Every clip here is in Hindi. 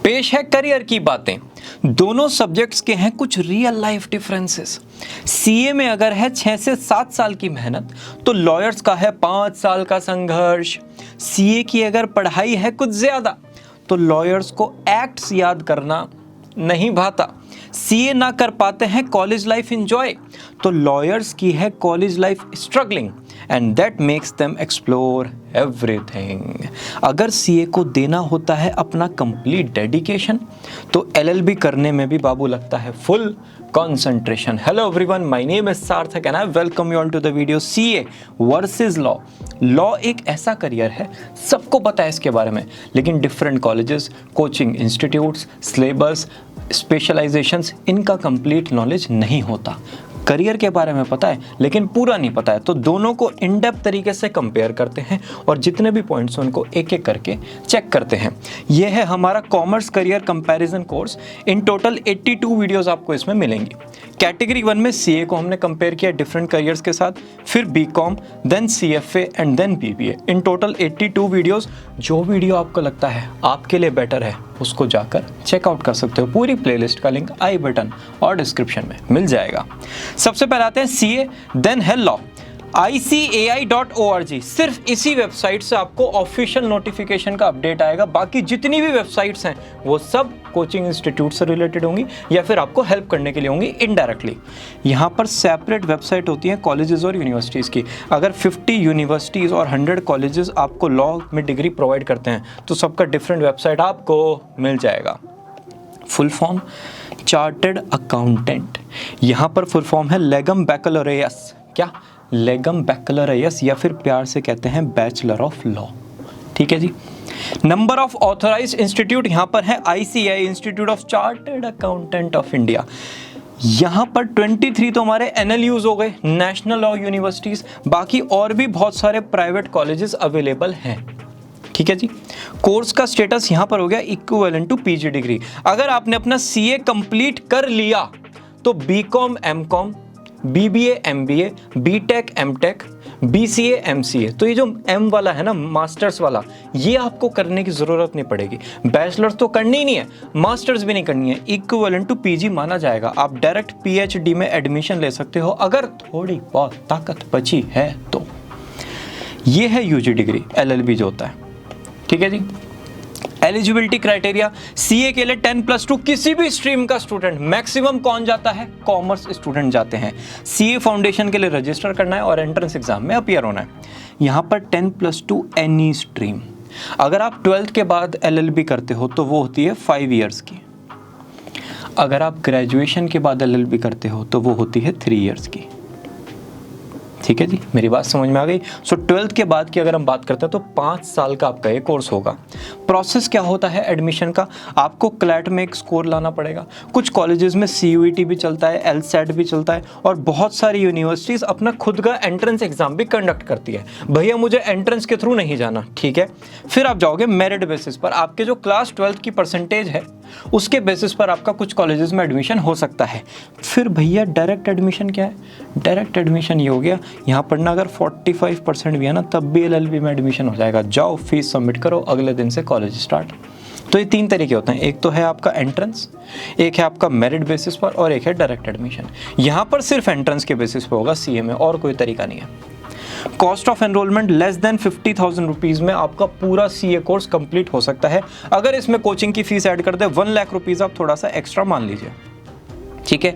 पेश है करियर की बातें। दोनों सब्जेक्ट्स के हैं कुछ रियल लाइफ डिफरेंसेस। सीए में अगर है 6 से 7 साल की मेहनत तो लॉयर्स का है 5 साल का संघर्ष। सीए की अगर पढ़ाई है कुछ ज्यादा तो लॉयर्स को एक्ट्स याद करना नहीं भाता। सीए ना कर पाते हैं कॉलेज लाइफ एंजॉय तो लॉयर्स की है college life struggling and that makes them explore everything. अगर सीए को देना होता है अपना कंप्लीट डेडिकेशन तो एलएलबी करने में भी बाबू लगता है full concentration. Hello everyone, my name is Sarthak and I welcome you all to the video CA versus Law. Law एक ऐसा करियर है, सबको पता है इसके बारे में, लेकिन different colleges, coaching institutes, syllabus, specialisations, इनका कंप्लीट नॉलेज नहीं होता। करियर के बारे में पता है लेकिन पूरा नहीं पता है, तो दोनों को इन डेप्थ तरीके से कंपेयर करते हैं और जितने भी पॉइंट्स उनको एक एक करके चेक करते हैं। यह है हमारा कॉमर्स करियर कंपैरिजन कोर्स। इन टोटल 82 वीडियोस आपको इसमें मिलेंगी। कैटेगरी 1 में सीए को हमने कंपेयर किया डिफरेंट करियर्स के साथ, फिर BCom, then CFA and then BBA. In total 82 videos. जो वीडियो आपको लगता है आपके लिए बेटर है उसको जाकर चेकआउट कर सकते हो। पूरी प्लेलिस्ट का लिंक आई बटन और डिस्क्रिप्शन में मिल जाएगा। सबसे पहले आते हैं सीए, देन है लॉ। ICAI.org, सिर्फ इसी वेबसाइट से आपको ऑफिशियल नोटिफिकेशन का अपडेट आएगा। बाकी जितनी भी वेबसाइट्स हैं वो सब कोचिंग इंस्टीट्यूट से रिलेटेड होंगी या फिर आपको हेल्प करने के लिए होंगी इनडायरेक्टली। यहाँ पर सेपरेट वेबसाइट होती है कॉलेजेस और यूनिवर्सिटीज़ की। अगर 50 यूनिवर्सिटीज़ और 100 कॉलेजेस आपको लॉ में डिग्री प्रोवाइड करते हैं तो सबका डिफरेंट वेबसाइट आपको मिल जाएगा। फुल फॉर्म चार्टर्ड अकाउंटेंट, यहाँ पर फुल फॉर्म है लेगम बैकलॉरेयस। क्या? लेगम बैकलॉरेयस, या फिर प्यार से कहते हैं बैचलर ऑफ लॉ। ठीक है जी। नंबर ऑफ ऑथराइज्ड इंस्टीट्यूट यहाँ पर है ICAI, institute of chartered accountant of India. यहाँ पर 23 तो हमारे NLUs हो गए, नेशनल लॉ यूनिवर्सिटीज। बाकी और भी बहुत सारे प्राइवेट कॉलेजेस अवेलेबल हैं। ठीक है जी। कोर्स का स्टेटस यहाँ पर हो गया इक्विवेलेंट टू PG डिग्री। अगर आपने अपना CA कंप्लीट कर लिया तो BCom MCom, BBA MBA, BTech MTech, BCA MCA, तो ये जो M वाला है ना, मास्टर्स वाला, ये आपको करने की ज़रूरत नहीं पड़ेगी। बैचलर्स तो करनी ही नहीं है, मास्टर्स भी नहीं करनी है, इक्विवेलेंट टू PG माना जाएगा। आप डायरेक्ट PhD में एडमिशन ले सकते हो अगर थोड़ी बहुत ताकत बची है तो। ये है UG डिग्री, LLB जो होता है। ठीक है जी। एलिजिबिलिटी क्राइटेरिया, सीए के लिए 10+2 किसी भी स्ट्रीम का स्टूडेंट, मैक्सिमम कौन जाता है? कॉमर्स स्टूडेंट जाते हैं। सीए फाउंडेशन के लिए रजिस्टर करना है और एंट्रेंस एग्जाम में अपीयर होना है। यहाँ पर 10+2 एनी स्ट्रीम। अगर आप 12th के बाद LLB करते हो तो वो होती है 5 ईयर्स की। अगर आप ग्रेजुएशन के बाद LLB करते हो तो वो होती है 3 ईयर्स की। ठीक है जी, मेरी बात समझ में आ गई। सो 12th के बाद की अगर हम बात करते हैं तो 5 साल का आपका ये कोर्स होगा। प्रोसेस क्या होता है एडमिशन का? आपको क्लैट में एक स्कोर लाना पड़ेगा। कुछ कॉलेजेस में CUET भी चलता है, LSAT भी चलता है, और बहुत सारी यूनिवर्सिटीज़ अपना खुद का एंट्रेंस एग्जाम भी कंडक्ट करती है। भैया मुझे एंट्रेंस के थ्रू नहीं जाना, ठीक है, फिर आप जाओगे मेरिट बेसिस पर। आपके जो क्लास 12th की परसेंटेज है उसके बेसिस पर आपका कुछ कॉलेजेस में एडमिशन हो सकता है। फिर भैया डायरेक्ट एडमिशन क्या है? डायरेक्ट एडमिशन ये हो गया, यहाँ पढ़ना अगर 45% भी है ना तब भी LLB में एडमिशन हो जाएगा। जाओ फीस सबमिट करो, अगले दिन से कॉलेज स्टार्ट। तो ये 3 तरीके होते हैं, एक तो है आपका एंट्रेंस, एक है आपका मेरिट बेसिस पर, और एक है डायरेक्ट एडमिशन। यहाँ पर सिर्फ एंट्रेंस के बेसिस पर होगा CA में, और कोई तरीका नहीं है। Cost of enrolment less than 50,000 rupees में आपका पूरा CA कोर्स कंप्लीट हो सकता है। अगर इसमें कोचिंग की फीस ऐड कर दे 1 लाख रुपीज़ आप थोड़ा सा एक्स्ट्रा मान लीजिए। ठीक है।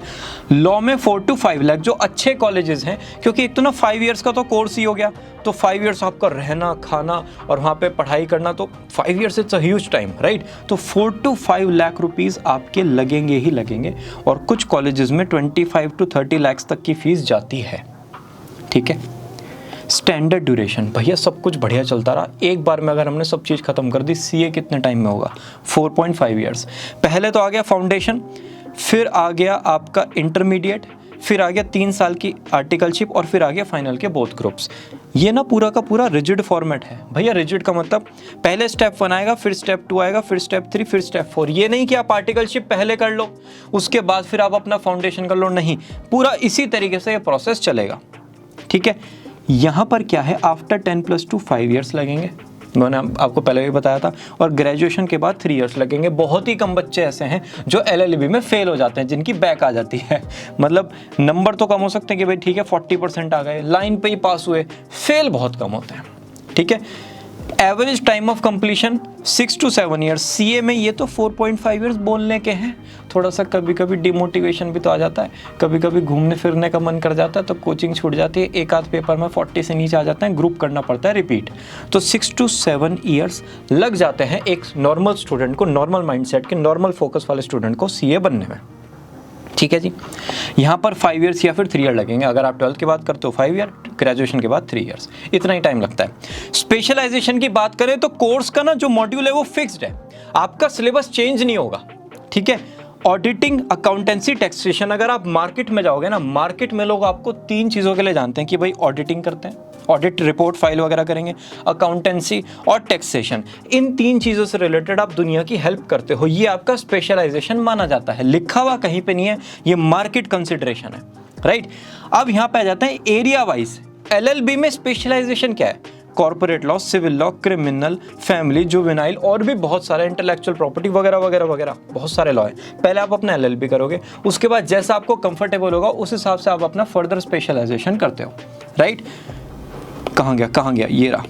लॉ में 4 to 5 लाख जो अच्छे कॉलेजेस हैं, क्योंकि एक तो ना 5 ईयर्स का तो कोर्स ही हो गया, तो 5 ईयर्स आपका रहना खाना और वहाँ पे पढ़ाई करना, तो 5 years it's a huge time, right. तो 4 to 5 लाख रुपीज़ आपके लगेंगे ही लगेंगे, और कुछ कॉलेजेस में 25 to 30 लाख तक की फीस जाती है। ठीक है। स्टैंडर्ड ड्यूरेशन, भैया सब कुछ बढ़िया चलता रहा, एक बार में अगर हमने सब चीज़ खत्म कर दी, CA कितने टाइम में होगा? 4.5 ईयर्स। पहले तो आ गया फाउंडेशन, फिर आ गया आपका इंटरमीडिएट, फिर आ गया 3 साल की आर्टिकलशिप, और फिर आ गया फाइनल के बोथ ग्रुप्स। ये ना पूरा का पूरा रिजिड फॉर्मेट है भैया। रिजिड का मतलब पहले स्टेप 1 आएगा, फिर स्टेप 2 आएगा, फिर स्टेप 3, फिर स्टेप 4। ये नहीं कि आप आर्टिकलशिप पहले कर लो उसके बाद फिर आप अपना फाउंडेशन कर लो, नहीं, पूरा इसी तरीके से ये प्रोसेस चलेगा। ठीक है। यहाँ पर क्या है, आफ्टर 10+2 5 ईयर्स लगेंगे, मैंने आपको पहले भी बताया था। और ग्रेजुएशन के बाद 3 इयर्स लगेंगे। बहुत ही कम बच्चे ऐसे हैं जो LLB में फेल हो जाते हैं, जिनकी बैक आ जाती है। मतलब नंबर तो कम हो सकते हैं कि भाई ठीक है 40% आ गए, लाइन पे ही पास हुए, फेल बहुत कम होते हैं, ठीक है। Average time of completion 6 to 7 years. CA में ये तो 4.5 ईयर्स बोलने के हैं। थोड़ा सा कभी कभी डिमोटिवेशन भी तो आ जाता है, कभी कभी घूमने फिरने का मन कर जाता है तो कोचिंग छूट जाती है, एक आध पेपर में 40 से नीचे आ जाते हैं, ग्रुप करना पड़ता है रिपीट। तो 6 to 7 ईयर्स लग जाते हैं एक नॉर्मल स्टूडेंट को, नॉर्मल माइंडसेट के, नॉर्मल फोकस वाले स्टूडेंट को CA बनने में, ठीक है जी। यहाँ पर 5 इयर्स या फिर 3 ईयर लगेंगे। अगर आप 12th के बाद करते हो 5 ईयर, ग्रेजुएशन के बाद 3 इयर्स, इतना ही टाइम लगता है। स्पेशलाइजेशन की बात करें तो कोर्स का ना जो मॉड्यूल है वो फिक्स्ड है, आपका सिलेबस चेंज नहीं होगा, ठीक है। Auditing, accountancy, taxation. अगर आप मार्केट में जाओगे ना, मार्केट में लोग आपको 3 चीज़ों के लिए जानते हैं कि भाई ऑडिटिंग करते हैं, ऑडिट रिपोर्ट फाइल वगैरह करेंगे, अकाउंटेंसी और टैक्सेशन। इन 3 चीज़ों से रिलेटेड आप दुनिया की हेल्प करते हो, ये आपका स्पेशलाइजेशन माना जाता है। लिखा हुआ कहीं पे नहीं है, ये मार्केट कंसिडरेशन है, राइट। अब यहाँ पे आ जाते हैं एरिया वाइज। LLB में स्पेशलाइजेशन क्या है? Corporate law, civil law, criminal, family, juvenile और भी बहुत सारे, इंटेलेक्चुअल प्रॉपर्टी वगैरह वगैरह वगैरह, बहुत सारे लॉ हैं। पहले आप अपना LLB करोगे, उसके बाद जैसा आपको कंफर्टेबल होगा उस हिसाब से आप अपना फर्दर स्पेशलाइजेशन करते हो, राइट। कहाँ गया, ये रहा।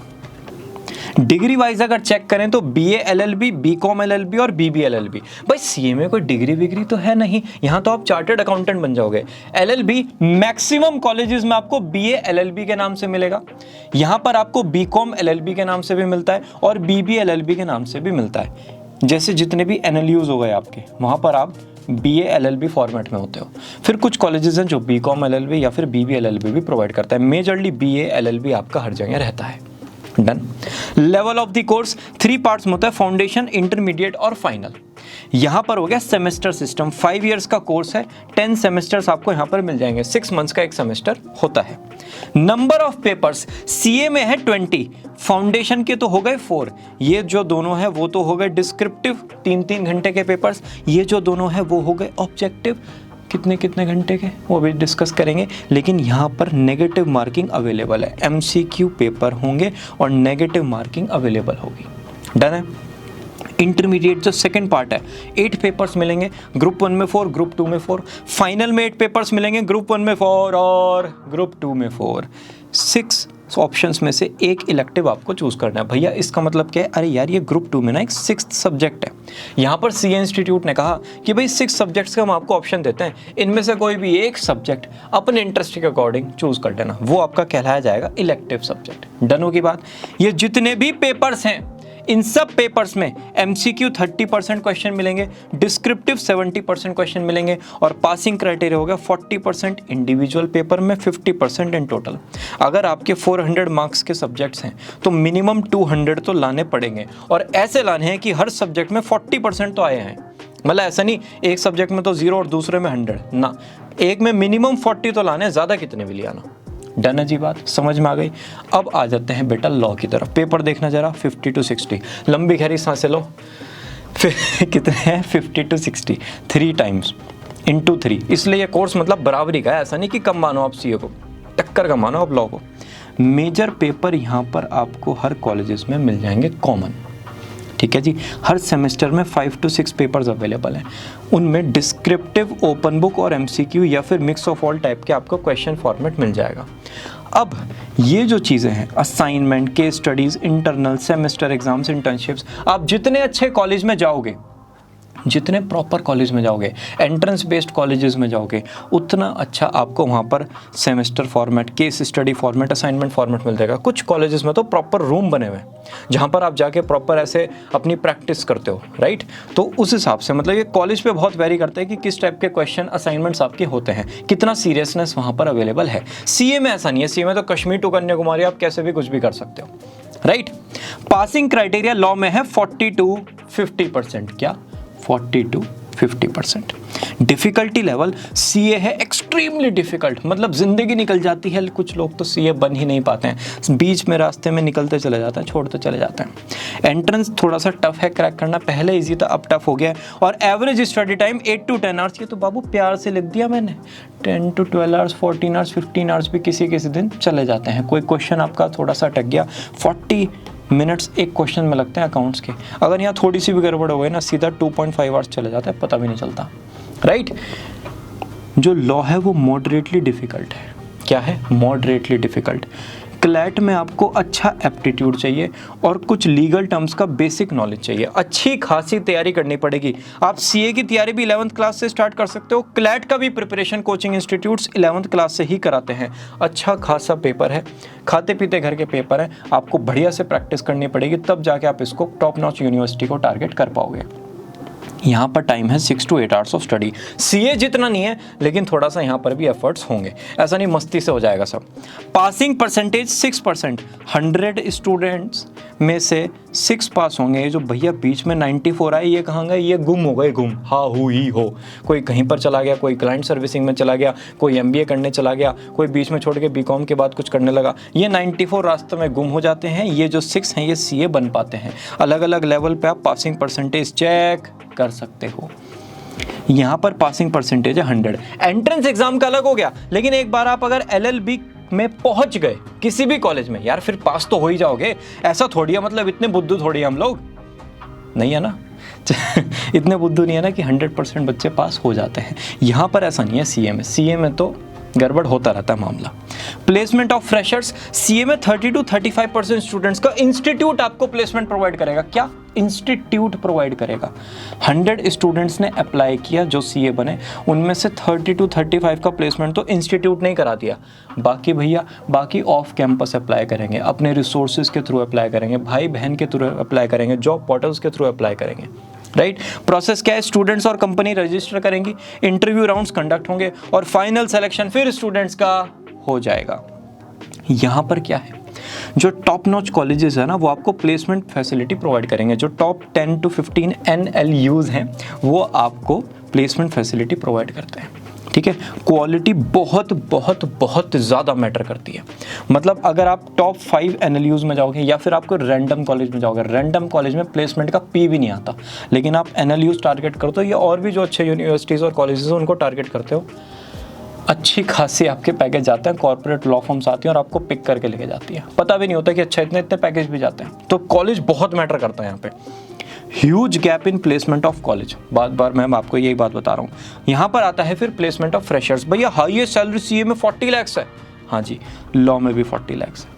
डिग्री वाइज अगर चेक करें तो BA LLB, BCom LLB और BB LLB। भाई CA में कोई डिग्री विग्री तो है नहीं, यहाँ तो आप चार्टर्ड अकाउंटेंट बन जाओगे। LLB मैक्सिमम कॉलेजेस में आपको BA LLB के नाम से मिलेगा, यहाँ पर आपको BCom LLB के नाम से भी मिलता है और BB LLB के नाम से भी मिलता है। जैसे जितने भी NLUs हो गए आपके, वहाँ पर आप BA LLB फॉर्मेट में होते हो। फिर कुछ कॉलेजेस हैं जो BCom LLB या फिर BB LLB भी प्रोवाइड करता है। मेजरली BA LLB आपका हर जगह रहता है। Done. Level of the course 3 parts में होता है, फाउंडेशन, इंटरमीडिएट और फाइनल। यहाँ पर हो गया सेमेस्टर सिस्टम। 5 इयर्स का कोर्स है, 10 सेमेस्टर्स आपको यहाँ पर मिल जाएंगे, 6 मंथ्स का एक सेमेस्टर होता है। नंबर ऑफ पेपर्स CA में है 20, फाउंडेशन के तो हो गए 4, ये जो दोनों है वो तो हो गए डिस्क्रिप्टिव 3-3 घंटे के पेपर्स, ये जो दोनों है वो हो गए ऑब्जेक्टिव कितने घंटे के, वो भी डिस्कस करेंगे। लेकिन यहाँ पर नेगेटिव मार्किंग अवेलेबल है, MCQ पेपर होंगे और नेगेटिव मार्किंग अवेलेबल होगी। डन है। इंटरमीडिएट जो सेकंड पार्ट है, 8 पेपर्स मिलेंगे, ग्रुप 1 में 4, ग्रुप 2 में 4, फाइनल में 8 पेपर्स मिलेंगे, ग्रुप 1 में 4 और ग्रुप 2 में 4। 6 ऑप्शंस में से एक इलेक्टिव आपको चूज करना है। भैया इसका मतलब क्या है? अरे यार ये ग्रुप 2 में ना एक 6th सब्जेक्ट है। यहाँ पर CA इंस्टीट्यूट ने कहा कि भाई 6 सब्जेक्ट्स का हम आपको ऑप्शन देते हैं, इनमें से कोई भी एक सब्जेक्ट अपने इंटरेस्ट के अकॉर्डिंग चूज कर लेना, वो आपका कहलाया जाएगा इलेक्टिव सब्जेक्ट। डन होगी बात। ये जितने भी पेपर्स हैं इन सब पेपर्स में MCQ 30% क्वेश्चन मिलेंगे, डिस्क्रिप्टिव 70% क्वेश्चन मिलेंगे और पासिंग क्राइटेरिया होगा 40% इंडिविजुअल पेपर में, 50% इन टोटल। अगर आपके 400 मार्क्स के सब्जेक्ट्स हैं तो मिनिमम 200 तो लाने पड़ेंगे और ऐसे लाने हैं कि हर सब्जेक्ट में 40% तो आए हैं। मतलब ऐसा नहीं एक सब्जेक्ट में तो 0 और दूसरे में 100 ना, एक में मिनिमम 40 तो लाने, ज़्यादा कितने भी ले आना। डन है जी, बात समझ में आ गई। अब आ जाते हैं बेटा लॉ की तरफ। पेपर देखना जरा 50 to 60, लंबी गहरी सांसें लो। फिर कितने हैं? 50 to 60, 3 टाइम्स इंटू 3। इसलिए ये कोर्स मतलब बराबरी का है, ऐसा नहीं कि कम मानो आप CA को, टक्कर का मानो आप लॉ को। मेजर पेपर यहाँ पर आपको हर कॉलेजेस में मिल जाएंगे कॉमन, ठीक है जी। हर सेमेस्टर में 5 to 6 पेपर्स अवेलेबल हैं, उनमें डिस्क्रिप्टिव, ओपन बुक और MCQ या फिर मिक्स ऑफ ऑल टाइप के आपको क्वेश्चन फॉर्मेट मिल जाएगा। अब ये जो चीज़ें हैं, assignment, case studies, internal, semester exams, internships, आप जितने अच्छे कॉलेज में जाओगे, जितने प्रॉपर कॉलेज में जाओगे, एंट्रेंस बेस्ड कॉलेजेस में जाओगे, उतना अच्छा आपको वहाँ पर semester format, case study format, assignment format मिल जाएगा। कुछ कॉलेजेस में तो प्रॉपर रूम बने हुए हैं जहाँ पर आप जाके प्रॉपर ऐसे अपनी प्रैक्टिस करते हो, राइट। तो उस हिसाब से मतलब ये कॉलेज पे बहुत वेरी करता है कि किस टाइप के क्वेश्चन, असाइनमेंट्स आपके होते हैं, कितना सीरियसनेस वहाँ पर अवेलेबल है। CA में ऐसा नहीं है, CA में तो कश्मीर टू कन्याकुमारी आप कैसे भी कुछ भी कर सकते हो, राइट। पासिंग क्राइटेरिया लॉ में है 40 to 50%, क्या 40 to 50%। डिफिकल्टी लेवल CA है एक्सट्रीमली डिफिकल्ट, मतलब जिंदगी निकल जाती है। कुछ लोग तो CA बन ही नहीं पाते हैं, बीच में रास्ते में निकलते चले जाते हैं, छोड़ते चले जाते हैं। एंट्रेंस थोड़ा सा टफ है क्रैक करना, पहले इजी था अब टफ हो गया है। और average study time 8 to 10 hours, ये तो बाबू प्यार से लिख दिया मैंने, 10 to 12 आवर्स, 14 आवर्स, 15 आवर्स भी किसी किसी दिन चले जाते हैं। कोई क्वेश्चन आपका थोड़ा सा अटक गया, 40 मिनट्स एक क्वेश्चन में लगते हैं अकाउंट्स के। अगर यहाँ थोड़ी सी भी गड़बड़ हो गई ना, सीधा 2.5 आवर्स चले जाता है, पता भी नहीं चलता, राइट। जो लॉ है वो मॉडरेटली डिफ़िकल्ट है। क्या है? Moderately difficult. क्लैट में आपको अच्छा एप्टीट्यूड चाहिए और कुछ लीगल टर्म्स का बेसिक नॉलेज चाहिए, अच्छी खासी तैयारी करनी पड़ेगी। आप सीए की तैयारी भी 11th क्लास से स्टार्ट कर सकते हो, क्लैट का भी preparation coaching institutes 11th class से ही कराते हैं। अच्छा खासा पेपर है, खाते पीते घर के पेपर है, आपको बढ़िया से प्रैक्टिस करनी पड़ेगी, तब जाके आप इसको टॉप नॉच यूनिवर्सिटी को टारगेट कर पाओगे। यहाँ पर टाइम है 6 to 8 hours of study. CA जितना नहीं है, लेकिन थोड़ा सा यहाँ पर भी एफर्ट्स होंगे, ऐसा नहीं मस्ती से हो जाएगा सब। पासिंग परसेंटेज 6%, 100 स्टूडेंट्स में से 6 पास होंगे। ये जो भैया बीच में 94 आए, ये कहाँ गए? ये गुम हो गए, गुम, हाँ हुई हो। कोई कहीं पर चला गया, कोई क्लाइंट सर्विसिंग में चला गया, कोई एमबीए करने चला गया, कोई बीच में छोड़ के बीकॉम के बाद कुछ करने लगा। ये 94 रास्ते में गुम हो जाते हैं। ये जो 6 हैं ये सीए बन पाते हैं। अलग अलग लेवल पे आप पासिंग परसेंटेज चेक कर सकते हो। यहाँ पर पासिंग परसेंटेज है 100। एंट्रेंस एग्जाम का अलग हो गया, लेकिन एक बार आप अगर एलएलबी में पहुंच गए किसी भी कॉलेज में, यार फिर पास तो हो ही जाओगे। ऐसा थोड़ी है, मतलब इतने बुद्धू थोड़ी हम लोग नहीं है ना इतने बुद्धू नहीं है ना कि 100% बच्चे पास हो जाते हैं। यहाँ पर ऐसा नहीं है। सीए में तो गड़बड़ होता रहता है मामला। प्लेसमेंट ऑफ फ्रेशर्स, सीए में 30 to 35% स्टूडेंट्स का इंस्टीट्यूट आपको प्लेसमेंट प्रोवाइड करेगा। क्या? इंस्टीट्यूट प्रोवाइड करेगा। 100 स्टूडेंट्स ने अप्लाई किया जो सीए बने, उनमें से 30 to 35 का प्लेसमेंट तो इंस्टीट्यूट ने ही करा दिया। बाकी भैया, बाकी ऑफ कैंपस अप्लाई करेंगे, अपने रिसोर्सेज के थ्रू अप्लाई करेंगे, भाई बहन के थ्रू अप्लाई करेंगे, जॉब पोर्टल्स के थ्रू अप्लाई करेंगे, राइट। प्रोसेस क्या है? स्टूडेंट्स और कंपनी रजिस्टर करेंगी, इंटरव्यू राउंड्स कंडक्ट होंगे और फाइनल सिलेक्शन फिर स्टूडेंट्स का हो जाएगा। यहाँ पर क्या है? जो टॉप नॉच कॉलेजेस है ना, वो आपको प्लेसमेंट फैसिलिटी प्रोवाइड करेंगे। जो टॉप 10 to 15 NLUs हैं वो आपको प्लेसमेंट फैसिलिटी प्रोवाइड करते हैं, ठीक है। क्वालिटी बहुत बहुत बहुत ज़्यादा मैटर करती है। मतलब अगर आप टॉप 5 NLUs में जाओगे या फिर आपको रैंडम कॉलेज में जाओगे, रैंडम कॉलेज में प्लेसमेंट का पी भी नहीं आता, लेकिन आप NLUs टारगेट करते हो या और भी जो अच्छे यूनिवर्सिटीज़ और कॉलेजेस हैं उनको टारगेट करते हो, अच्छी खासी आपके पैकेज जाते हैं। कॉर्पोरेट लॉ फर्म्स आती हैं और आपको पिक करके लेके जाती है, पता भी नहीं होता कि अच्छा इतने पैकेज भी जाते हैं। तो कॉलेज बहुत मैटर करता है यहाँ पे। Huge gap in placement of college, बार बार मैं आपको यही बात बता रहा हूँ। यहाँ पर आता है फिर प्लेसमेंट ऑफ फ्रेशर्स। भैया हाईएस्ट सैलरी सीए में 40 लाख है, हाँ जी, लॉ में भी 40 लाख है।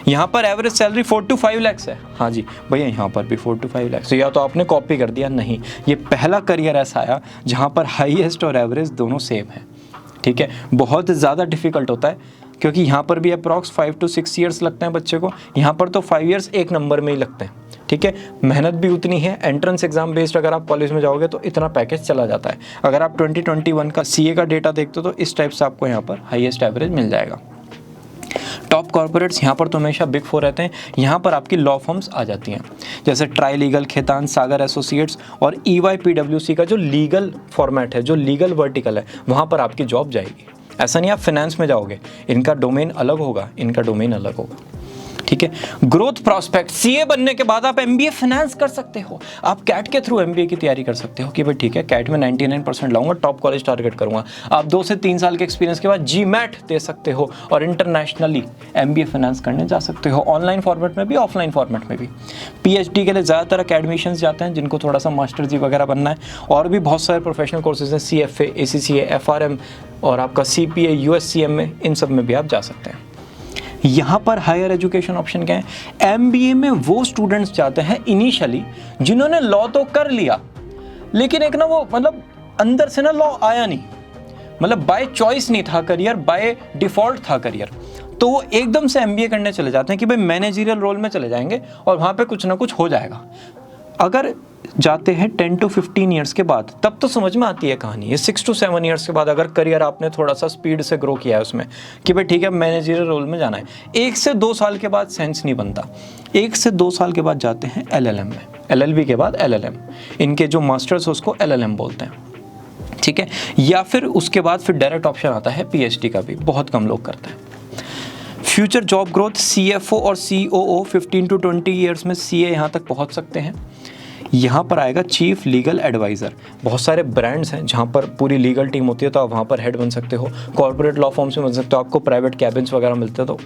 यहाँ पर एवरेज सैलरी 4 to 5 लाख है, हाँ जी भैया यहाँ पर भी 4 to 5 लाख। या तो आपने कॉपी कर दिया, नहीं, ये पहला करियर ऐसा आया जहाँ पर हाईएस्ट और एवरेज दोनों सेम है, ठीक है। बहुत ज़्यादा डिफिकल्ट होता है क्योंकि यहाँ पर भी अप्रॉक्स 5 to 6 ईयर्स लगते हैं बच्चे को, यहाँ पर तो 5 ईयर्स एक नंबर में ही लगते हैं, ठीक है। मेहनत भी उतनी है। एंट्रेंस एग्जाम बेस्ड अगर आप कॉलेज में जाओगे तो इतना पैकेज चला जाता है। अगर आप 2021 का सीए का डेटा देखते हो तो इस टाइप से आपको यहाँ पर हाईएस्ट एवरेज मिल जाएगा। टॉप कॉर्पोरेट्स यहाँ पर तो हमेशा बिग 4 रहते हैं। यहाँ पर आपकी लॉ फर्म्स आ जाती हैं, जैसे ट्राई लीगल, खेतान, सागर एसोसिएट्स और EY PwC का जो लीगल फॉर्मेट है, जो लीगल वर्टिकल है, वहाँ पर आपकी जॉब जाएगी। ऐसा नहीं आप फाइनेंस में जाओगे, इनका डोमेन अलग होगा, इनका डोमेन अलग होगा, ठीक है। ग्रोथ प्रॉस्पेक्ट, सीए बनने के बाद आप एमबीए फाइनेंस कर सकते हो। आप कैट के थ्रू एमबीए की तैयारी कर सकते हो कि भाई ठीक है, कैट में 99% लाऊंगा, टॉप कॉलेज टारगेट करूंगा। आप 2 से 3 साल के एक्सपीरियंस के बाद जीमैट दे सकते हो और इंटरनेशनली एमबीए फाइनेंस करने जा सकते हो, ऑनलाइन फॉर्मेट में भी, ऑफलाइन फॉर्मेट में भी। पीएचडी के लिए ज़्यादातर अकेडमिशियंस जाते हैं जिनको थोड़ा सा मास्टर जी वगैरह बनना है, और भी बहुत सारे प्रोफेशनल कोर्सेज हैं, CFA, ACCA, FRM और आपका CPA, USCM में, इन सब में भी आप जा सकते हैं। यहाँ पर हायर एजुकेशन ऑप्शन क्या है? एमबीए में वो स्टूडेंट्स जाते हैं इनिशियली जिन्होंने लॉ तो कर लिया, लेकिन एक ना वो मतलब अंदर से ना लॉ आया नहीं, मतलब बाय चॉइस नहीं था करियर, बाय डिफॉल्ट था करियर, तो वो एकदम से एमबीए करने चले जाते हैं कि भाई मैनेजरियल रोल में चले जाएंगे और वहाँ पे कुछ ना कुछ हो जाएगा। अगर जाते हैं 10 to 15 ईयर्स के बाद, तब तो समझ में आती है कहानी। ये 6 to 7 ईयर्स के बाद अगर करियर आपने थोड़ा सा स्पीड से ग्रो किया है उसमें कि भाई ठीक है मैनेजरियल रोल में जाना है, 1 से 2 साल के बाद सेंस नहीं बनता। 1 से 2 साल के बाद जाते हैं LLM में, LLB के बाद LLM, इनके जो मास्टर्स उसको LLM बोलते हैं, ठीक है। या फिर उसके बाद फिर डायरेक्ट ऑप्शन आता है PhD का भी, बहुत कम लोग करते हैं। फ्यूचर जॉब ग्रोथ, CFO और COO 15 to 20 ईयर्स में CA यहाँ तक पहुँच सकते हैं। यहाँ पर आएगा चीफ लीगल एडवाइज़र। बहुत सारे ब्रांड्स हैं जहाँ पर पूरी लीगल टीम होती है, तो आप वहाँ पर हेड बन सकते हो। कॉर्पोरेट लॉ फॉर्म्स में बन सकते हो, आपको प्राइवेट कैबिन्स वगैरह मिलते हैं, तो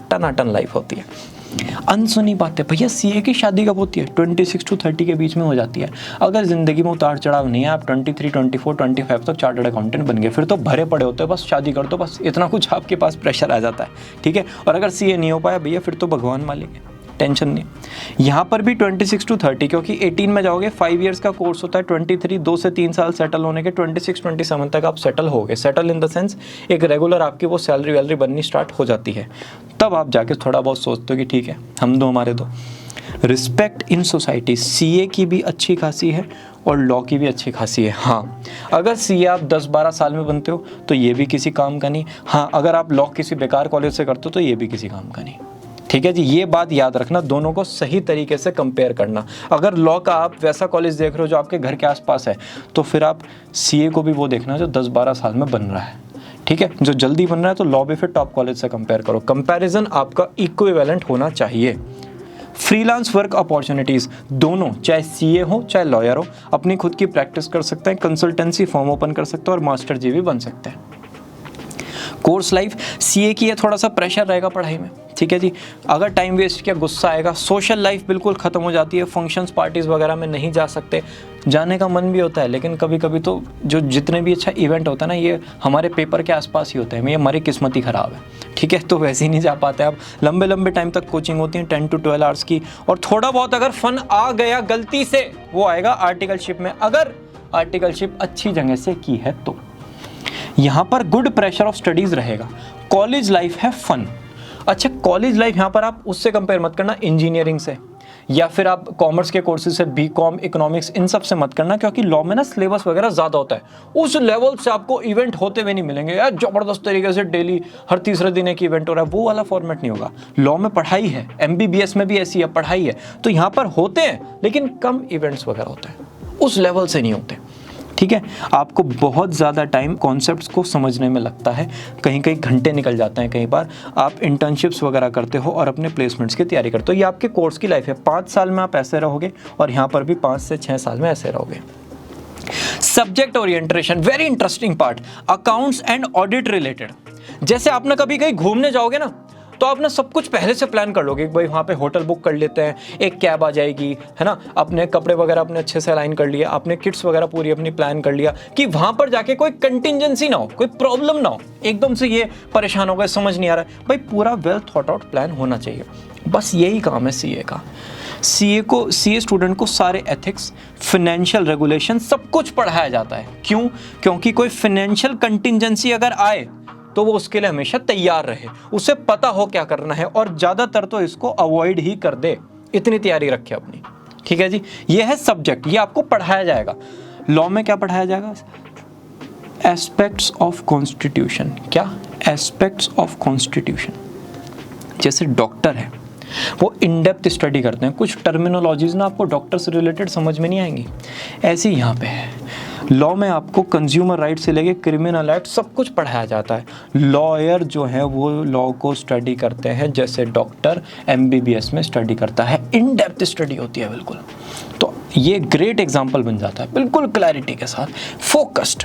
टनाटन लाइफ होती है। अनसुनी बात है भैया, सीए की शादी कब होती है? 26 to 30 के बीच में हो जाती है। अगर ज़िंदगी में उतार चढ़ाव नहीं है, आप 23, 24, 25 तक चार्टर्ड अकाउंटेंट बन गए, फिर तो भरे पड़े होते हैं, बस शादी कर दो, बस इतना कुछ आपके पास प्रेशर आ जाता है, ठीक है। और अगर सीए नहीं हो पाया भैया, फिर तो भगवान मालिक है, टेंशन नहीं। यहाँ पर भी 26 to 30, क्योंकि 18 में जाओगे, 5 ईयर्स का कोर्स होता है, 23 2 से 3 साल सेटल होने के, 26 27 तक आप सेटल हो गए। सेटल इन द सेंस एक रेगुलर आपकी वो सैलरी वैलरी बननी स्टार्ट हो जाती है। तब आप जाके थोड़ा बहुत सोचते हो कि ठीक है, हम दो हमारे दो। रिस्पेक्ट इन सोसाइटी, सीए की भी अच्छी खासी है और लॉ की भी अच्छी खासी है। हाँ, अगर सीए आप 10-12 साल में बनते हो तो ये भी किसी काम का नहीं। हाँ, अगर आप लॉ किसी बेकार कॉलेज से करते हो तो ये भी किसी काम का नहीं, ठीक है जी। ये बात याद रखना, दोनों को सही तरीके से कंपेयर करना। अगर लॉ का आप वैसा कॉलेज देख रहे हो जो आपके घर के आसपास है, तो फिर आप सीए को भी वो देखना जो 10-12 साल में बन रहा है, ठीक है। जो जल्दी बन रहा है तो लॉ भी फिर टॉप कॉलेज से कंपेयर करो। कंपैरिजन आपका इक्विवेलेंट होना चाहिए। फ्रीलांस वर्क अपॉर्चुनिटीज़, दोनों, चाहे सीए हो चाहे लॉयर हो, अपनी खुद की प्रैक्टिस कर सकते हैं, कंसल्टेंसी फॉर्म ओपन कर सकते हैं और मास्टर जी भी बन सकते हैं। कोर्स लाइफ, सीए की है, थोड़ा सा प्रेशर रहेगा पढ़ाई में, ठीक है जी। अगर टाइम वेस्ट किया गुस्सा आएगा। सोशल लाइफ बिल्कुल ख़त्म हो जाती है, फंक्शंस पार्टीज़ वगैरह में नहीं जा सकते। जाने का मन भी होता है, लेकिन कभी कभी तो जो जितने भी अच्छा इवेंट होता है ना, ये हमारे पेपर के आसपास ही होते हैं, ये हमारी किस्मत ही ख़राब है, ठीक है। तो वैसे ही नहीं जा पाते आप। लंबे लंबे टाइम तक कोचिंग होती है, 10 to 12 आवर्स की, और थोड़ा बहुत अगर फन आ गया गलती से, वो आएगा आर्टिकलशिप में, अगर आर्टिकलशिप अच्छी जगह से की है तो। यहाँ पर गुड प्रेशर ऑफ स्टडीज़ रहेगा। कॉलेज लाइफ है फन। अच्छा, कॉलेज लाइफ यहाँ पर आप उससे कंपेयर मत करना इंजीनियरिंग से, या फिर आप कॉमर्स के कोर्सेज से, बीकॉम, इकोनॉमिक्स, इन सब से मत करना, क्योंकि लॉ में ना सिलेबस वगैरह ज़्यादा होता है। उस लेवल से आपको इवेंट होते हुए नहीं मिलेंगे यार, ज़बरदस्त तरीके से डेली हर तीसरे दिन एक इवेंट हो रहा है, वो वाला फॉर्मेट नहीं होगा। लॉ में पढ़ाई है, MBBS में भी ऐसी है, पढ़ाई है, तो यहाँ पर होते हैं लेकिन कम इवेंट्स वगैरह होते हैं, उस लेवल से नहीं होते, ठीक है। आपको बहुत ज़्यादा टाइम कॉन्सेप्ट्स को समझने में लगता है, कहीं कहीं घंटे निकल जाते हैं। कई बार आप इंटर्नशिप्स वगैरह करते हो और अपने प्लेसमेंट्स की तैयारी करते हो। ये आपके कोर्स की लाइफ है, 5 साल में आप ऐसे रहोगे और यहाँ पर भी 5 से 6 साल में ऐसे रहोगे। Subject orientation, very interesting part, accounts and audit related. जैसे आप ना कभी कहीं घूमने जाओगे ना, तो आप ना सब कुछ पहले से प्लान कर लोगे, भाई वहाँ पे होटल बुक कर लेते हैं, एक कैब आ जाएगी, है ना, अपने कपड़े वगैरह अपने अच्छे से अलाइन कर लिया, आपने किट्स वगैरह पूरी अपनी प्लान कर लिया, कि वहाँ पर जाके कोई कंटिजेंसी ना हो, कोई प्रॉब्लम ना हो, एकदम से ये परेशान हो गए, समझ नहीं आ रहा है, भाई पूरा वेल थॉट आउट प्लान होना चाहिए। बस यही काम है सीए का। सीए स्टूडेंट को सारे एथिक्स, फाइनेंशियल रेगुलेशन सब कुछ पढ़ाया जाता है। क्यों? क्योंकि कोई फाइनेंशियल कंटिजेंसी अगर आए तो वो उसके लिए हमेशा तैयार रहे, उसे पता हो क्या करना है, और ज़्यादातर तो इसको अवॉइड ही कर दे, इतनी तैयारी रखे अपनी, ठीक है जी। ये है सब्जेक्ट, ये आपको पढ़ाया जाएगा। लॉ में क्या पढ़ाया जाएगा? Aspects of constitution. क्या? Aspects of constitution. जैसे डॉक्टर है, वो इन डेप्थ स्टडी करते हैं, कुछ टर्मिनोलॉजीज ना आपको डॉक्टर से रिलेटेड समझ में नहीं आएंगी, ऐसे ही यहाँ पे है। लॉ में आपको कंज्यूमर राइट से लेके क्रिमिनल एक्ट सब कुछ पढ़ाया जाता है। लॉयर जो है वो लॉ को स्टडी करते हैं, जैसे डॉक्टर MBBS में स्टडी करता है, इन डेप्थ स्टडी होती है बिल्कुल। तो ये ग्रेट एग्जाम्पल बन जाता है, बिल्कुल क्लैरिटी के साथ, फोकस्ड,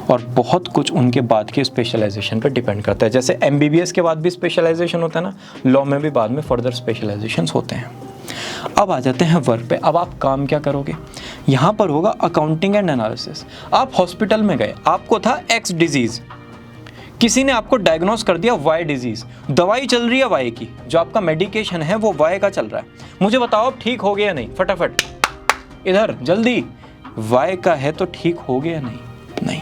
और बहुत कुछ उनके बाद के स्पेशलाइजेशन पर डिपेंड करता है। जैसे MBBS के बाद भी स्पेशलाइजेशन होता है ना, लॉ में भी बाद में फर्दर स्पेशलाइजेशंस होते हैं। अब आ जाते हैं वर्क पे। अब आप काम क्या करोगे? यहाँ पर होगा अकाउंटिंग एंड एनालिसिस। आप हॉस्पिटल में गए, आपको था X डिजीज़, किसी ने आपको डायग्नोस कर दिया Y डिजीज़, दवाई चल रही है Y की, जो आपका मेडिकेशन है वो Y का चल रहा है, मुझे बताओ अब ठीक हो गया या नहीं, फटाफट इधर जल्दी। Y का है तो ठीक हो गया नहीं? नहीं,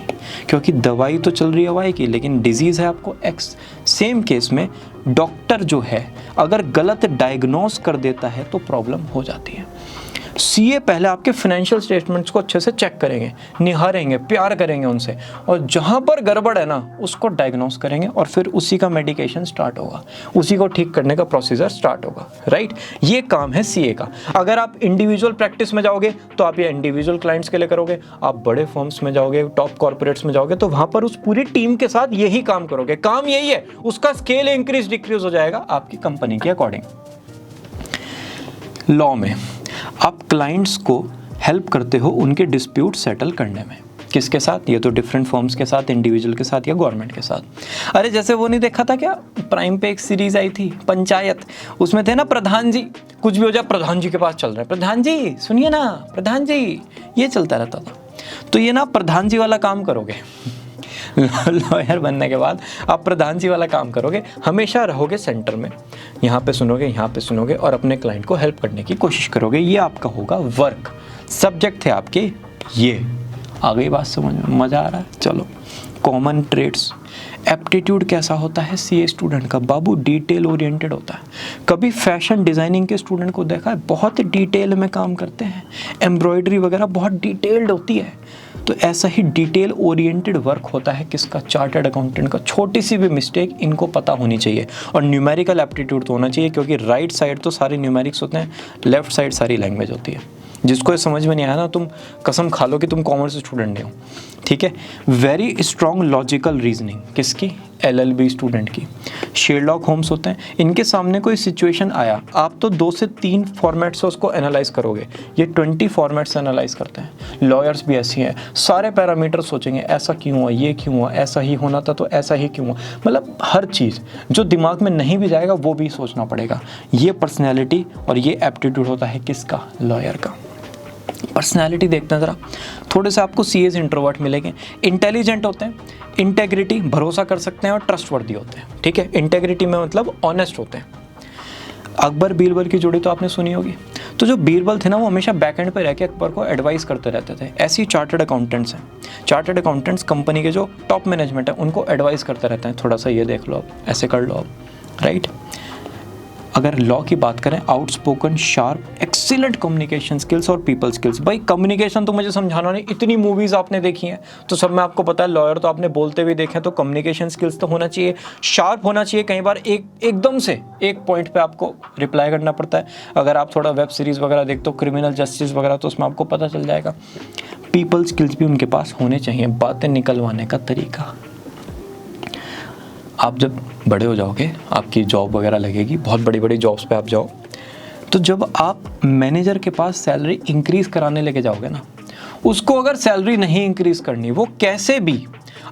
क्योंकि दवाई तो चल रही है Y की, लेकिन डिजीज़ है आपको X। सेम केस में डॉक्टर जो है अगर गलत डायग्नोस कर देता है तो प्रॉब्लम हो जाती है। सीए पहले आपके फाइनेंशियल स्टेटमेंट्स को अच्छे से चेक करेंगे, निहारेंगे, प्यार करेंगे उनसे, और जहाँ पर गड़बड़ है ना उसको डायग्नोस करेंगे, और फिर उसी का मेडिकेशन स्टार्ट होगा, उसी को ठीक करने का प्रोसीजर स्टार्ट होगा, राइट। ये काम है सीए का। अगर आप इंडिविजुअल प्रैक्टिस में जाओगे तो आप ये इंडिविजुअल क्लाइंट्स के लिए करोगे, आप बड़े फर्म्स में जाओगे, टॉप कॉर्पोरेट्स में जाओगे तो वहाँ पर उस पूरी टीम के साथ यही काम करोगे। काम यही है, उसका स्केल इंक्रीज डिक्रीज हो जाएगा आपकी कंपनी के अकॉर्डिंग। लॉ में आप क्लाइंट्स को हेल्प करते हो उनके डिस्प्यूट सेटल करने में, किसके साथ? ये तो डिफरेंट फर्म्स के साथ, इंडिविजुअल के साथ या गवर्नमेंट के साथ। अरे जैसे वो नहीं देखा था क्या, प्राइम पे एक सीरीज आई थी पंचायत, उसमें थे ना प्रधान जी, कुछ भी हो जाए प्रधान जी के पास चल रहे हैं, प्रधान जी सुनिए ना, प्रधान जी, ये चलता रहता था। तो ये ना प्रधान जी वाला काम करोगे लॉयर बनने के बाद आप प्रधान जी वाला काम करोगे, हमेशा रहोगे सेंटर में, यहाँ पे सुनोगे और अपने क्लाइंट को हेल्प करने की कोशिश करोगे। ये आपका होगा वर्क। सब्जेक्ट थे आपके ये। आ गई बात समझ में? मज़ा आ रहा है? चलो, कॉमन ट्रेड्स। एप्टीट्यूड कैसा होता है सीए स्टूडेंट का? बाबू डिटेल ओरिएंटेड होता है। कभी फैशन डिज़ाइनिंग के स्टूडेंट को देखा है? बहुत डिटेल में काम करते हैं, एम्ब्रॉयडरी वगैरह बहुत डिटेल्ड होती है। तो ऐसा ही डिटेल ओरिएंटेड वर्क होता है किसका? चार्टर्ड अकाउंटेंट का। छोटी सी भी मिस्टेक इनको पता होनी चाहिए, और न्यूमेरिकल एप्टीट्यूड तो होना चाहिए, क्योंकि राइट साइड तो सारे न्यूमेरिक्स होते हैं, लेफ्ट साइड सारी लैंग्वेज होती है। जिसको ये समझ में नहीं आया ना, तुम कसम खा लो कि तुम कॉमर्स स्टूडेंट नहीं हो, ठीक है। वेरी स्ट्रॉन्ग लॉजिकल रीजनिंग किसकी? एलएलबी स्टूडेंट की। शेरलॉक होम्स होते हैं, इनके सामने कोई सिचुएशन आया, आप तो 2 से 3 फॉर्मेट से उसको एनालाइज करोगे, ये 20 फॉर्मेट से एनालाइज करते हैं। लॉयर्स भी ऐसी हैं, सारे पैरामीटर सोचेंगे, ऐसा क्यों हुआ, ये क्यों हुआ, ऐसा ही होना था तो ऐसा ही क्यों हुआ, मतलब हर चीज़ जो दिमाग में नहीं भी जाएगा वो भी सोचना पड़ेगा। ये पर्सनैलिटी और ये एप्टीट्यूड होता है किसका? लॉयर का। पर्सनैलिटी देखते हैं ज़रा, थोड़े से आपको सीएस इंट्रोवर्ट मिलेंगे। इंटेलिजेंट होते हैं, इंटेग्रिटी, भरोसा कर सकते हैं और ट्रस्टवर्दी होते हैं, ठीक है। इंटेग्रिटी में मतलब ऑनेस्ट होते हैं। अकबर बीरबल की जोड़ी तो आपने सुनी होगी। तो जो बीरबल थे ना, वो हमेशा बैक एंड पे रह के अकबर को एडवाइस करते रहते थे। ऐसे ही चार्टर्ड अकाउंटेंट्स हैं। चार्टर्ड अकाउंटेंट्स कंपनी के जो टॉप मैनेजमेंट है उनको एडवाइस करते रहते हैं, थोड़ा सा ये देख लो आप, ऐसे कर लो आप, राइट। अगर लॉ की बात करें, outspoken, sharp, excellent communication skills और पीपल स्किल्स। भाई कम्युनिकेशन तो मुझे समझाना नहीं, इतनी मूवीज आपने देखी हैं तो सब में आपको पता है, लॉयर तो आपने बोलते हुए देखे, तो कम्युनिकेशन स्किल्स तो होना चाहिए, शार्प होना चाहिए। कई बार एकदम से एक पॉइंट पे आपको रिप्लाई करना पड़ता है। अगर आप थोड़ा वेब सीरीज़ वगैरह देखते हो, क्रिमिनल जस्टिस वगैरह, तो उसमें आपको पता चल जाएगा। पीपल स्किल्स भी उनके पास होने चाहिए, बातें निकलवाने का तरीका। आप जब बड़े हो जाओगे, आपकी जॉब वगैरह लगेगी, बहुत बड़ी बड़ी जॉब्स पे आप जाओ, तो जब आप मैनेजर के पास सैलरी इंक्रीज़ कराने लेके जाओगे ना, उसको अगर सैलरी नहीं इंक्रीज़ करनी, वो कैसे भी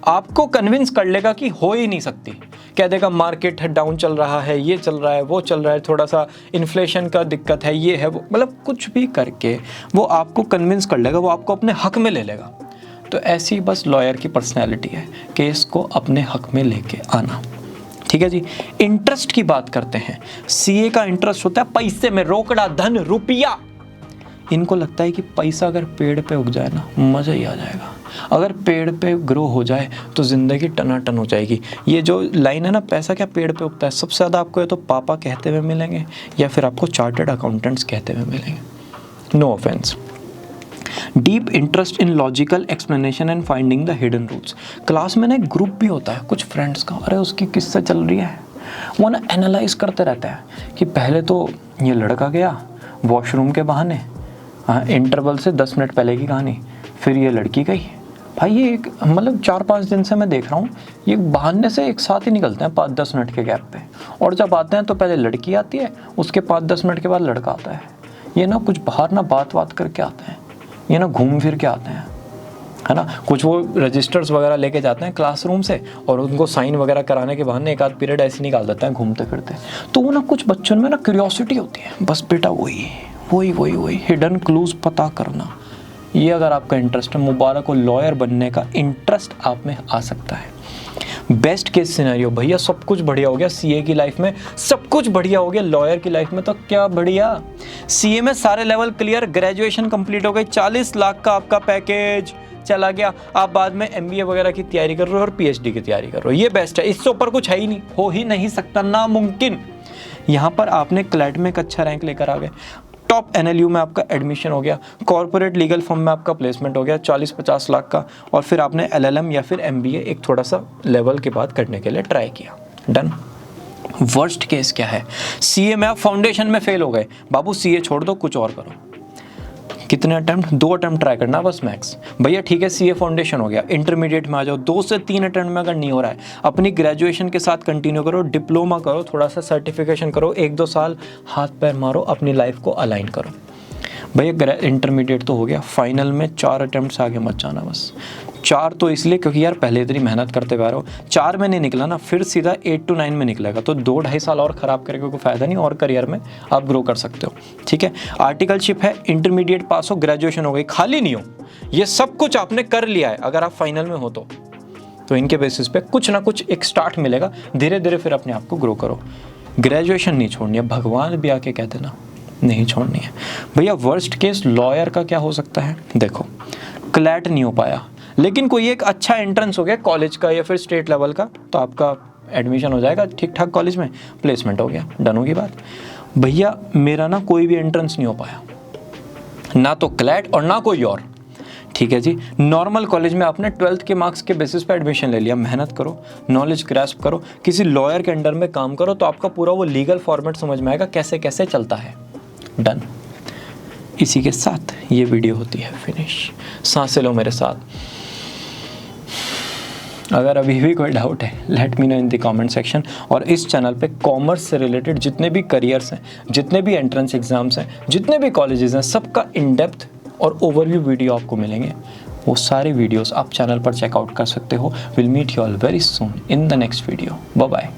आपको कन्विंस कर लेगा कि हो ही नहीं सकती। कह देगा मार्केट डाउन चल रहा है, ये चल रहा है, वो चल रहा है, थोड़ा सा इन्फ्लेशन का दिक्कत है, ये है वो, मतलब कुछ भी करके वो आपको कन्विंस कर लेगा, वो आपको अपने हक में ले लेगा। तो ऐसी बस लॉयर की पर्सनैलिटी है, केस को अपने हक में लेके आना, ठीक है जी। इंटरेस्ट की बात करते हैं। सीए का इंटरेस्ट होता है पैसे में, रोकड़ा धन रुपया। इनको लगता है कि पैसा अगर पेड़ पे उग जाए ना, मज़ा ही आ जाएगा। अगर पेड़ पे ग्रो हो जाए तो ज़िंदगी टनाटन हो जाएगी। ये जो लाइन है ना, पैसा क्या पेड़ पे उगता है, सबसे ज़्यादा आपको या तो पापा कहते हुए मिलेंगे या फिर आपको चार्टर्ड अकाउंटेंट्स कहते हुए मिलेंगे। No offence. Deep interest in logical explanation and finding the hidden roots. Class में ना एक ग्रुप भी होता है कुछ फ्रेंड्स का, अरे उसकी किस्सा चल रही है, वो ना एनालाइज करते रहता है कि पहले तो ये लड़का गया वॉशरूम के बहाने, इंटरवल से 10 मिनट पहले की कहानी, फिर ये लड़की गई। भाई ये एक मतलब 4-5 दिन से मैं देख रहा हूँ, ये बहाने से एक साथ ही निकलते हैं 5-10 मिनट के गैप पे, और जब आते हैं तो पहले लड़की आती है, उसके 5-10 मिनट के बाद लड़का आता है। ये ना कुछ बाहर ना बात करके आते हैं, ये ना घूम फिर के आते हैं, है ना। कुछ वो रजिस्टर्स वगैरह लेके जाते हैं क्लासरूम से, और उनको साइन वगैरह कराने के बहाने एक आध पीरियड ऐसे निकाल देते हैं घूमते फिरते। तो वो ना कुछ बच्चों में ना क्यूरियोसिटी होती है, बस बेटा वही हिडन क्लूज पता करना। ये अगर आपका इंटरेस्ट है, मुबारक हो, लॉयर बनने का इंटरेस्ट आप में आ सकता है। बेस्ट केस सिनेरियो, भैया सब कुछ बढ़िया हो गया सीए की लाइफ में, सब कुछ बढ़िया हो गया, लॉयर की लाइफ में तो क्या बढ़िया। सीए में सारे लेवल क्लियर, ग्रेजुएशन कंप्लीट हो गई, 40 लाख का आपका पैकेज चला गया, आप बाद में एमबीए वगैरह की तैयारी कर रहे हो और पीएचडी की तैयारी कर रहे हो, ये बेस्ट है। इससे ऊपर कुछ है ही नहीं, हो ही नहीं सकता, नामुमकिन। यहाँ पर आपने क्लैट में एक अच्छा रैंक लेकर आ गए, टॉप एनएलयू में आपका एडमिशन हो गया, कॉर्पोरेट लीगल फर्म में आपका प्लेसमेंट हो गया 40-50 लाख का, और फिर आपने एलएलएम या फिर एमबीए एक थोड़ा सा लेवल के बाद करने के लिए ट्राई किया, डन। वर्स्ट केस क्या है, सीए में आप फाउंडेशन में फेल हो गए, बाबू सीए छोड़ दो, कुछ और करो। कितने अटेम्प्ट? 2 अटेम्प्ट ट्राई करना बस मैक्स। भैया ठीक है, सीए फाउंडेशन हो गया, इंटरमीडिएट में आ जाओ, 2 से 3 अटेम्प्ट में अगर नहीं हो रहा है, अपनी ग्रेजुएशन के साथ कंटिन्यू करो, डिप्लोमा करो, थोड़ा सा सर्टिफिकेशन करो, 1-2 साल हाथ पैर मारो, अपनी लाइफ को अलाइन करो। भैया इंटरमीडिएट तो हो गया, फाइनल में 4 अटेम्प्ट्स आगे मत जाना बस। 4 तो इसलिए क्योंकि यार पहले इतनी मेहनत करते हुए आ रहे हो, 4 में नहीं निकला ना, फिर सीधा 8 to 9 में निकलेगा, तो 2-2.5 साल और ख़राब करके कोई फ़ायदा नहीं, और करियर में आप ग्रो कर सकते हो। ठीक है, आर्टिकलशिप है, इंटरमीडिएट पास हो, ग्रेजुएशन हो गई, खाली नहीं हो, ये सब कुछ आपने कर लिया है अगर आप फाइनल में हो तो इनके बेसिस पे कुछ ना कुछ एक स्टार्ट मिलेगा, धीरे धीरे फिर अपने आप को ग्रो करो। ग्रेजुएशन नहीं छोड़नी है, भगवान भी आके कहते ना नहीं छोड़नी है। भैया वर्स्ट केस लॉयर का क्या हो सकता है, देखो क्लैट नहीं हो पाया, लेकिन कोई एक अच्छा एंट्रेंस हो गया कॉलेज का या फिर स्टेट लेवल का, तो आपका एडमिशन हो जाएगा ठीक ठाक कॉलेज में, प्लेसमेंट हो गया, डन होगी बात। भैया मेरा ना कोई भी एंट्रेंस नहीं हो पाया, ना तो क्लैट और ना कोई और, ठीक है जी। नॉर्मल कॉलेज में आपने 12th के मार्क्स के बेसिस पे एडमिशन ले लिया, मेहनत करो, नॉलेज ग्रैस्प करो, किसी लॉयर के अंडर में काम करो, तो आपका पूरा वो लीगल फॉर्मेट समझ में आएगा कैसे कैसे चलता है, डन। इसी के साथ ये वीडियो होती है फिनिश। सांसें लो मेरे साथ। अगर अभी भी कोई डाउट है let me know in the comment section, और इस चैनल पे कॉमर्स से रिलेटेड जितने भी करियर्स हैं, जितने भी एंट्रेंस एग्जाम्स हैं, जितने भी कॉलेजेस हैं, सबका इन डेप्थ और ओवरव्यू वीडियो आपको मिलेंगे। वो सारे वीडियोस आप चैनल पर चेकआउट कर सकते हो। Will meet you all very soon in the next video. Bye bye.